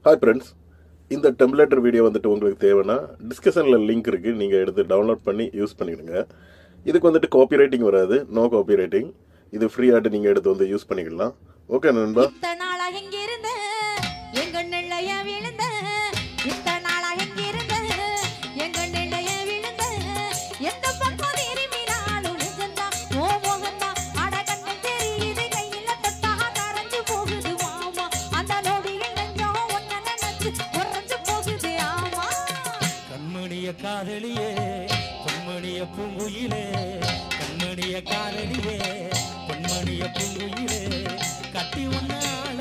Hi friends, இந்த டெம்ப்ளேட்டர் video வந்துட்டு உங்களுக்கு தேவைன்னா டிஸ்கஷனில் லிங்க் இருக்குது, நீங்கள் எடுத்து டவுன்லோட் பண்ணி யூஸ் பண்ணிவிடுங்க. இதுக்கு வந்துட்டு காப்பி ரைட்டிங் வராது, நோ காப்பி ரைட்டிங். இது ஃப்ரீயாட்டு நீங்கள் எடுத்து வந்து யூஸ் பண்ணிக்கலாம். ஓகே நண்பா. காதலியே பொன்மணிய பூங்குயிலே, கண்மணிய காதலியே பொன்மணிய பூங்குயிலே, கட்டி ஒன்னால